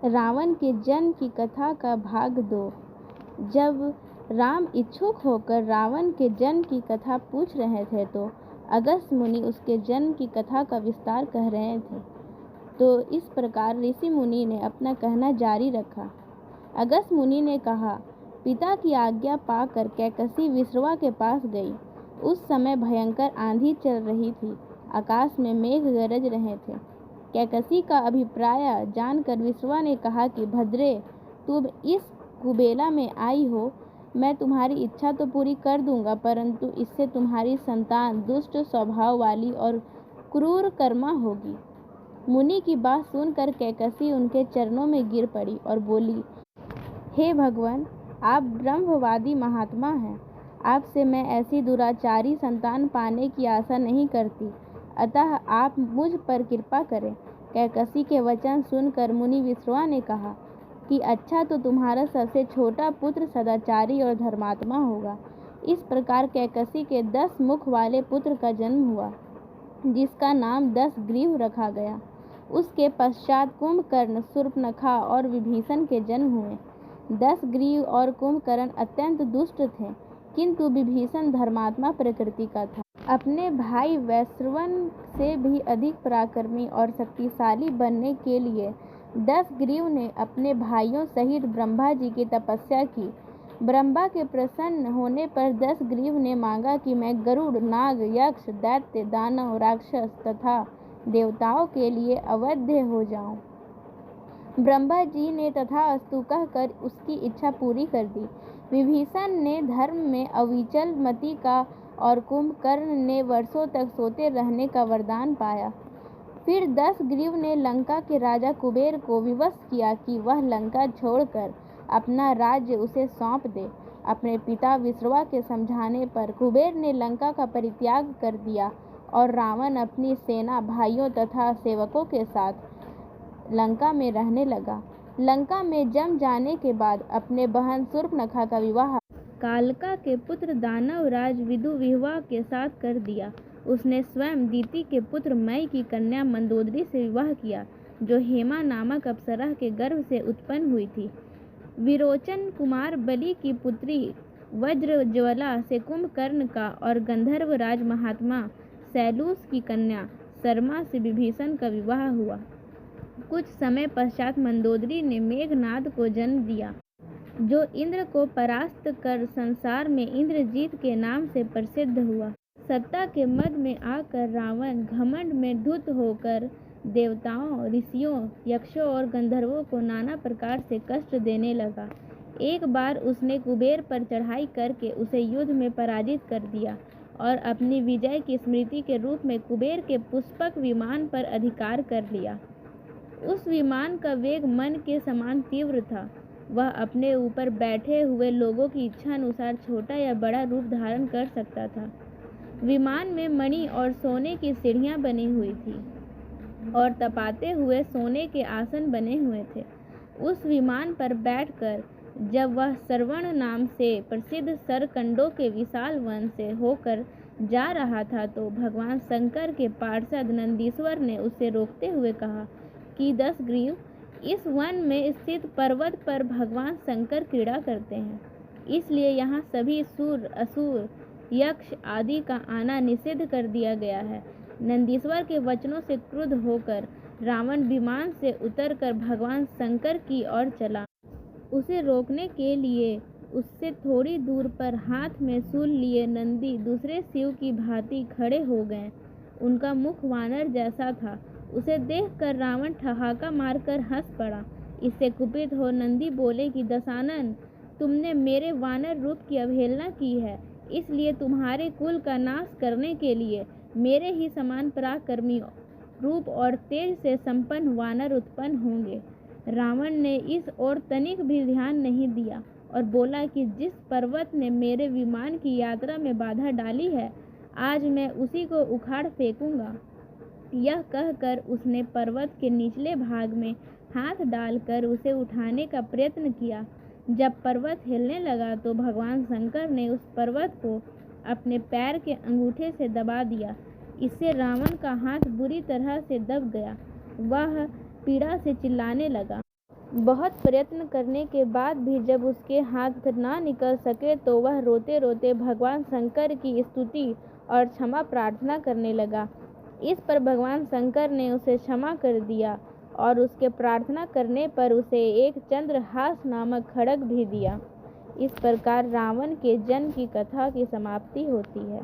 रावण के जन्म की कथा का भाग 2। जब राम इच्छुक होकर रावण के जन्म की कथा पूछ रहे थे तो अगस्त्य मुनि उसके जन्म की कथा का विस्तार कह रहे थे। तो इस प्रकार ऋषि मुनि ने अपना कहना जारी रखा। अगस्त्य मुनि ने कहा, पिता की आज्ञा पाकर कैकसी विश्रवा के पास गई। उस समय भयंकर आंधी चल रही थी, आकाश में मेघ गरज रहे थे। कैकसी का अभिप्राय जानकर विश्रवा ने कहा कि भद्रे, तुम इस कुबेला में आई हो, मैं तुम्हारी इच्छा तो पूरी कर दूंगा, परंतु इससे तुम्हारी संतान दुष्ट स्वभाव वाली और क्रूर कर्मा होगी। मुनि की बात सुनकर कैकसी उनके चरणों में गिर पड़ी और बोली, हे भगवान, आप ब्रह्मवादी महात्मा हैं। आपसे मैं ऐसी दुराचारी संतान पाने की आशा नहीं करती, अतः आप मुझ पर कृपा करें। कैकसी के वचन सुनकर मुनि विश्रवा ने कहा कि अच्छा, तो तुम्हारा सबसे छोटा पुत्र सदाचारी और धर्मात्मा होगा। इस प्रकार कैकसी के 10 मुख वाले पुत्र का जन्म हुआ, जिसका नाम 10 ग्रीव रखा गया। उसके पश्चात कुंभकर्ण, शूर्पणखा और विभीषण के जन्म हुए। 10 ग्रीव और कुंभकर्ण अत्यंत दुष्ट थे, किंतु विभीषण धर्मात्मा प्रकृति का था। अपने भाई वैश्रवन से भी अधिक पराक्रमी और शक्तिशाली बनने के लिए 10 ग्रीव ने अपने भाइयों सहित ब्रह्मा जी की तपस्या की। ब्रह्मा के प्रसन्न होने पर 10 ग्रीव ने मांगा कि मैं गरुड़, नाग, यक्ष, दैत्य, दानव, राक्षस तथा देवताओं के लिए अवध्य हो जाऊं। ब्रह्मा जी ने तथास्तु कहकर उसकी इच्छा पूरी कर दी। विभीषण ने धर्म में अविचल मति का और कुंभकर्ण ने वर्षों तक सोते रहने का वरदान पाया। फिर 10 ग्रीव ने लंका के राजा कुबेर को विवश किया कि वह लंका छोड़कर अपना राज्य उसे सौंप दे। अपने पिता विश्रवा के समझाने पर कुबेर ने लंका का परित्याग कर दिया और रावण अपनी सेना, भाइयों तथा सेवकों के साथ लंका में रहने लगा। लंका में जम जाने के बाद अपने बहन शूर्पणखा का विवाह कालका के पुत्र दानवराज विदुविह्वा के साथ कर दिया। उसने स्वयं दीति के पुत्र मई की कन्या मंदोदरी से विवाह किया, जो हेमा नामक अप्सरा के गर्भ से उत्पन्न हुई थी। विरोचन कुमार बलि की पुत्री वज्रज्वला से कुंभकर्ण का और गंधर्व राज महात्मा शैलूष की कन्या शर्मा से विभीषण का विवाह हुआ। कुछ समय पश्चात मंदोदरी ने मेघनाद को जन्म दिया, जो इंद्र को परास्त कर संसार में इंद्रजीत के नाम से प्रसिद्ध हुआ। सत्ता के मद में आकर रावण घमंड में धुत होकर देवताओं, ऋषियों, यक्षों और गंधर्वों को नाना प्रकार से कष्ट देने लगा। एक बार उसने कुबेर पर चढ़ाई करके उसे युद्ध में पराजित कर दिया और अपनी विजय की स्मृति के रूप में कुबेर के पुष्पक विमान पर अधिकार कर लिया। उस विमान का वेग मन के समान तीव्र था। वह अपने ऊपर बैठे हुए लोगों की इच्छा अनुसार छोटा या बड़ा रूप धारण कर सकता था। विमान में मणि और सोने की सीढ़ियां बनी हुई थी और तपाते हुए सोने के आसन बने हुए थे। उस विमान पर बैठकर जब वह श्रवण नाम से प्रसिद्ध सरकंडों के विशाल वन से होकर जा रहा था तो भगवान शंकर के पार्षद नंदीश्वर ने उसे रोकते हुए कहा कि 10 ग्रीव, इस वन में स्थित पर्वत पर भगवान शंकर क्रीड़ा करते हैं, इसलिए यहाँ सभी सूर, असुर, यक्ष आदि का आना निषिद्ध कर दिया गया है। नंदीश्वर के वचनों से क्रुद्ध होकर रावण विमान से उतरकर भगवान शंकर की ओर चला। उसे रोकने के लिए उससे थोड़ी दूर पर हाथ में शूल लिए नंदी दूसरे शिव की भांति खड़े हो गए। उनका मुख वानर जैसा था। उसे देखकर रावण ठहाका मारकर हंस पड़ा। इससे कुपित हो नंदी बोले कि दशानन, तुमने मेरे वानर रूप की अवहेलना की है, इसलिए तुम्हारे कुल का नाश करने के लिए मेरे ही समान पराक्रमी रूप और तेज से संपन्न वानर उत्पन्न होंगे। रावण ने इस ओर तनिक भी ध्यान नहीं दिया और बोला कि जिस पर्वत ने मेरे विमान की यात्रा में बाधा डाली है, आज मैं उसी को उखाड़ फेंकूंगा। यह कहकर उसने पर्वत के निचले भाग में हाथ डालकर उसे उठाने का प्रयत्न किया। जब पर्वत हिलने लगा तो भगवान शंकर ने उस पर्वत को अपने पैर के अंगूठे से दबा दिया। इससे रावण का हाथ बुरी तरह से दब गया। वह पीड़ा से चिल्लाने लगा। बहुत प्रयत्न करने के बाद भी जब उसके हाथ ना निकल सके तो वह रोते रोते भगवान शंकर की स्तुति और क्षमा प्रार्थना करने लगा। इस पर भगवान शंकर ने उसे क्षमा कर दिया और उसके प्रार्थना करने पर उसे एक चंद्रहास नामक खड्ग भी दिया। इस प्रकार रावण के जन्म की कथा की समाप्ति होती है।